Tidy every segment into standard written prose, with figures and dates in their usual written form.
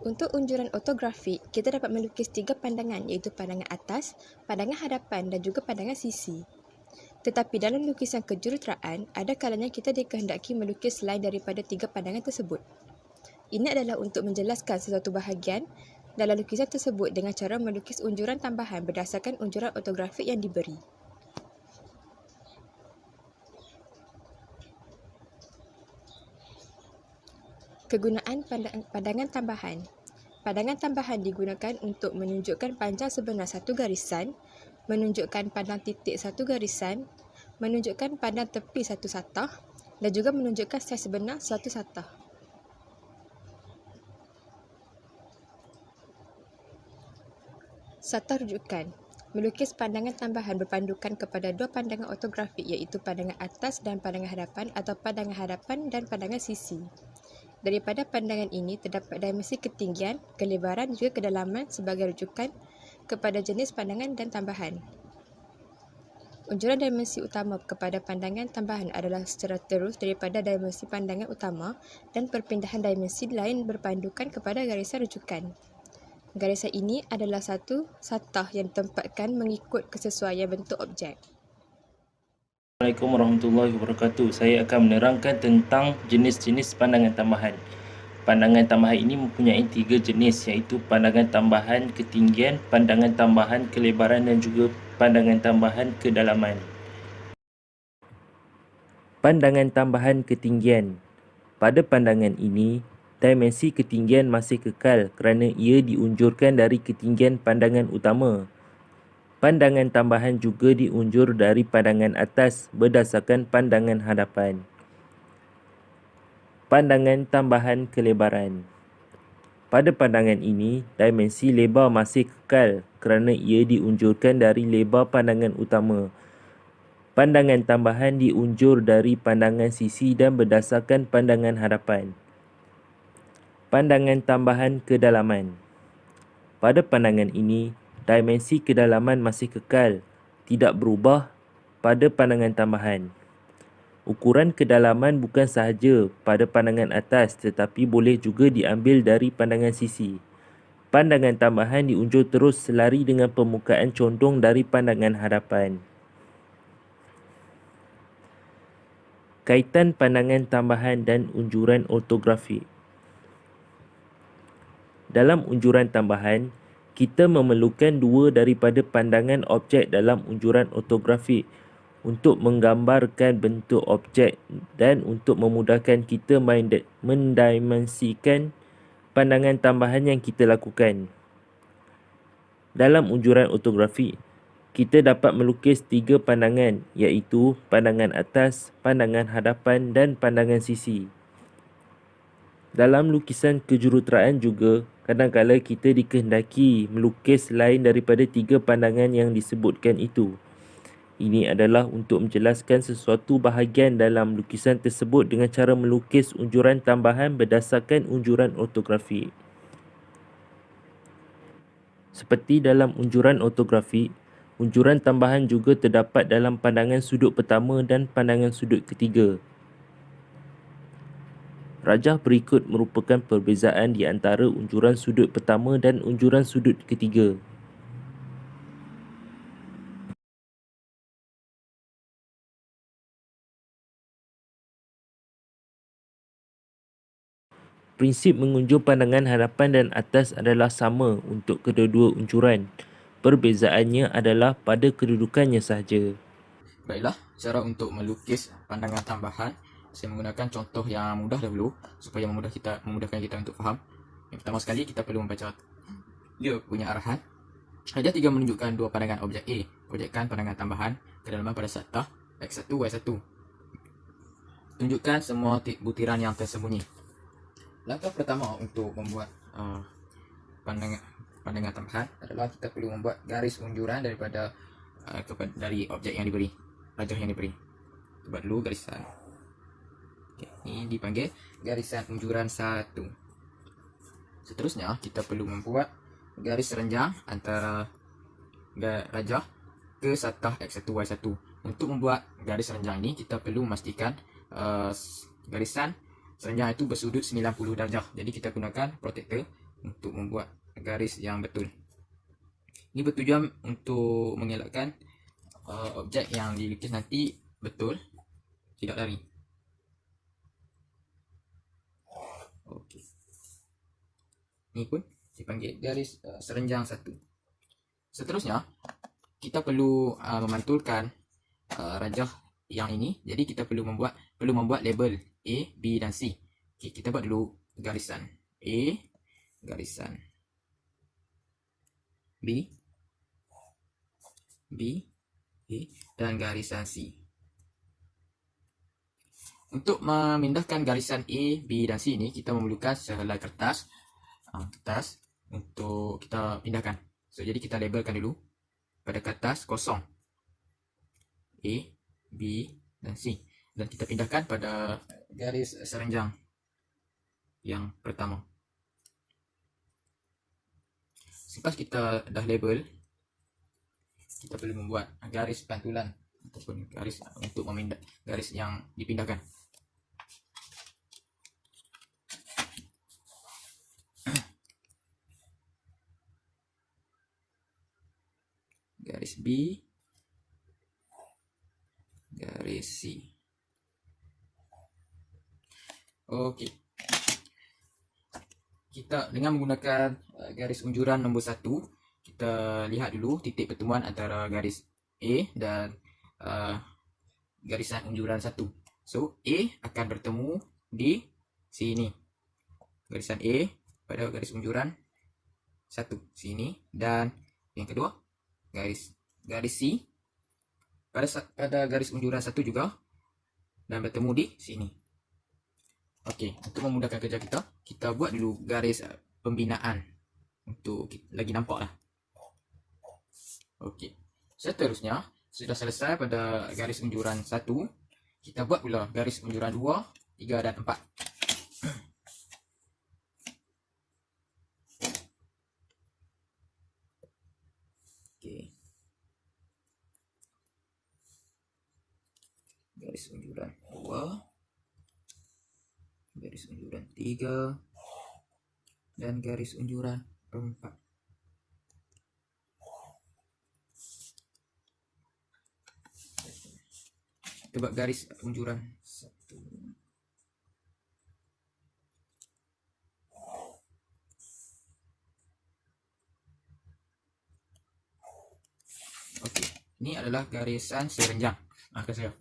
Untuk unjuran ortografik, kita dapat melukis 3 pandangan iaitu pandangan atas, pandangan hadapan dan juga pandangan sisi. Tetapi dalam lukisan kejuruteraan, ada kalanya kita dikehendaki melukis selain daripada 3 pandangan tersebut. Ini adalah untuk menjelaskan sesuatu bahagian dalam lukisan tersebut dengan cara melukis unjuran tambahan berdasarkan unjuran ortografik yang diberi. Kegunaan pandangan tambahan. Pandangan tambahan digunakan untuk menunjukkan panjang sebenar satu garisan, menunjukkan pandang titik satu garisan, menunjukkan pandang tepi satu satah dan juga menunjukkan saiz sebenar satu satah. Satah rujukan. Melukis pandangan tambahan berpandukan kepada dua pandangan ortografik iaitu pandangan atas dan pandangan hadapan atau pandangan hadapan dan pandangan sisi. Daripada pandangan ini terdapat dimensi ketinggian, kelebaran dan juga kedalaman sebagai rujukan kepada jenis pandangan dan tambahan. Unjuran dimensi utama kepada pandangan tambahan adalah secara terus daripada dimensi pandangan utama dan perpindahan dimensi lain berpandukan kepada garisan rujukan. Garisan ini adalah satu satah yang ditempatkan mengikut kesesuaian bentuk objek. Assalamualaikum warahmatullahi wabarakatuh. Saya akan menerangkan tentang jenis-jenis pandangan tambahan. Pandangan tambahan ini mempunyai 3 jenis iaitu pandangan tambahan ketinggian, pandangan tambahan kelebaran dan juga pandangan tambahan kedalaman. Pandangan tambahan ketinggian. Pada pandangan ini, dimensi ketinggian masih kekal kerana ia diunjurkan dari ketinggian pandangan utama. Pandangan tambahan juga diunjur dari pandangan atas berdasarkan pandangan hadapan. Pandangan tambahan kelebaran. Pada pandangan ini, dimensi lebar masih kekal kerana ia diunjurkan dari lebar pandangan utama. Pandangan tambahan diunjur dari pandangan sisi dan berdasarkan pandangan hadapan. Pandangan tambahan kedalaman. Pada pandangan ini, dimensi kedalaman masih kekal, tidak berubah pada pandangan tambahan. Ukuran kedalaman bukan sahaja pada pandangan atas tetapi boleh juga diambil dari pandangan sisi. Pandangan tambahan diunjur terus selari dengan permukaan condong dari pandangan hadapan. Kaitan pandangan tambahan dan unjuran ortografik. Dalam unjuran tambahan, kita memerlukan dua daripada pandangan objek dalam unjuran ortografik untuk menggambarkan bentuk objek dan untuk memudahkan kita mendimensikan pandangan tambahan yang kita lakukan. Dalam unjuran ortografik, kita dapat melukis 3 pandangan iaitu pandangan atas, pandangan hadapan dan pandangan sisi. Dalam lukisan kejuruteraan juga, kadang-kadang kita dikehendaki melukis lain daripada 3 pandangan yang disebutkan itu. Ini adalah untuk menjelaskan sesuatu bahagian dalam lukisan tersebut dengan cara melukis unjuran tambahan berdasarkan unjuran ortografik. Seperti dalam unjuran ortografik, unjuran tambahan juga terdapat dalam pandangan sudut pertama dan pandangan sudut ketiga. Rajah berikut merupakan perbezaan di antara unjuran sudut pertama dan unjuran sudut ketiga. Prinsip mengunjur pandangan hadapan dan atas adalah sama untuk kedua-dua unjuran. Perbezaannya adalah pada kedudukannya sahaja. Baiklah, cara untuk melukis pandangan tambahan, saya menggunakan contoh yang mudah dahulu supaya memudahkan kita untuk faham. Yang pertama sekali kita perlu membaca dia punya arahan. Hadiah 3 menunjukkan dua pandangan objek A. Projekkan pandangan tambahan kedalaman pada satah X1, Y1. Tunjukkan semua butiran yang tersembunyi. Langkah pertama untuk membuat pandangan tambahan adalah kita perlu membuat garis unjuran dari objek yang diberi, rajah yang diberi. Buat dulu garisan. Ini dipanggil garisan unjuran 1. Seterusnya kita perlu membuat garis renjang antara rajah ke satah X1, Y1. Untuk membuat garis renjang ini kita perlu memastikan garisan renjang itu bersudut 90 darjah. Jadi kita gunakan protektor untuk membuat garis yang betul. Ini bertujuan untuk mengelakkan objek yang dilukis nanti betul, tidak lari. Okey. Ini pun dipanggil garis serenjang satu. Seterusnya, kita perlu memantulkan rajah yang ini. Jadi kita perlu membuat label A, B dan C. Okey, kita buat dulu garisan A, garisan B, A dan garisan C. Untuk memindahkan garisan A, B dan C ini, kita memerlukan sehelai kertas untuk kita pindahkan. So, jadi kita labelkan dulu pada kertas kosong A, B dan C, dan kita pindahkan pada garis serenjang yang pertama. Selepas kita dah label, kita perlu membuat garis pantulan ataupun garis untuk memindah garis yang dipindahkan. Garis B, garis C. Okey. Kita dengan menggunakan garis unjuran nombor 1, kita lihat dulu titik pertemuan antara garis A dan garisan unjuran 1. So, A akan bertemu di sini. Garisan A pada garis unjuran 1 sini, dan yang kedua garis C pada garis unjuran 1 juga dan bertemu di sini. Okey, untuk memudahkan kerja kita buat dulu garis pembinaan untuk lagi nampak lah. Okey, seterusnya sudah selesai pada garis unjuran 1, kita buat pula garis unjuran 2, 3 dan 4. Okey, garis unjuran 2, garis unjuran 3 dan garis unjuran 4. Kita buat garis unjuran 1. Okey, ini adalah garisan serenjang. Maafkan saya.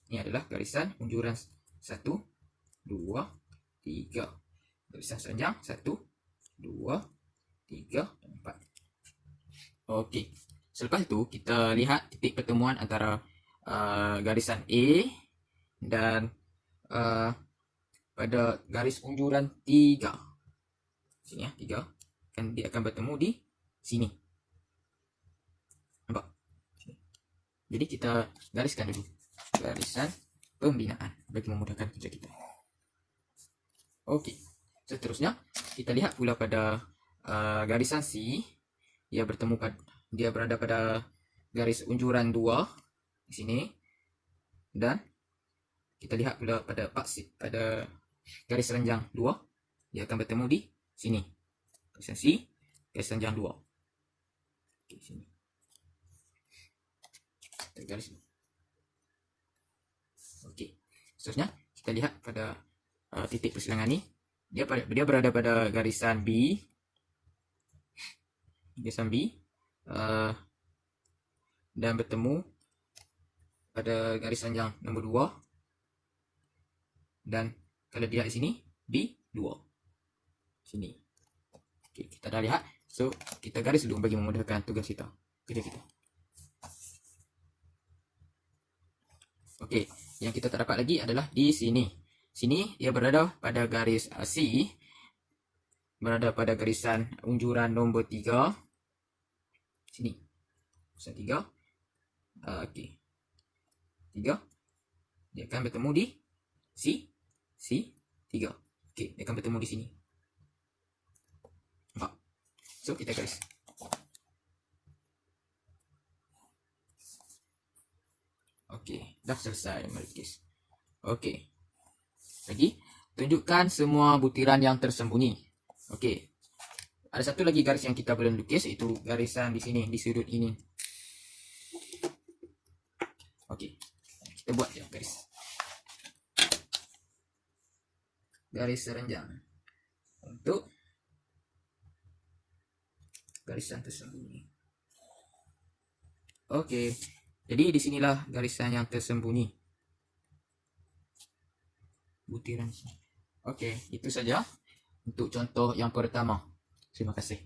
Ini adalah garisan unjuran 1, 2, 3. Garisan serenjang 1, 2, 3 dan 4. Okey. Selepas itu kita lihat titik pertemuan antara garisan A dan pada garis unjuran 3. Sini ya, 3. Kan dia akan bertemu di sini. Nampak? Jadi kita gariskan dulu garisan pembinaan bagi memudahkan kerja kita. Okey. Seterusnya kita lihat pula pada garisan C, dia berada pada garis unjuran 2 di sini, dan kita lihat pula pada garis serenjang 2, dia akan bertemu di sini. Garisan C, garis serenjang 2. Okey, sini. Kita garis. Okey. Seterusnya kita lihat pada titik persilangan ni, dia berada pada garisan B. Dan bertemu pada garis serenjang nombor 2, dan kalau dilihat di sini B2 sini. Okey, kita dah lihat. So kita garis dulu bagi memudahkan kerja kita. Okey, yang kita tak dapat lagi adalah di sini. Sini dia berada pada garis C, berada pada garisan unjuran nombor 3. Sini. Garisan 3. Okey. 3. Dia akan bertemu di C3. Okey, dia akan bertemu di sini. Nampak? So kita garis. Okey, dah selesai melukis. Okey. Lagi, tunjukkan semua butiran yang tersembunyi. Okey. Ada satu lagi garis yang kita belum lukis, iaitu garisan di sini, di sudut ini. Okey, kita buat je garis serenjang untuk garisan tersembunyi. Okey, jadi di sinilah garisan yang tersembunyi. Butiran. Okey, itu saja untuk contoh yang pertama. Terima kasih.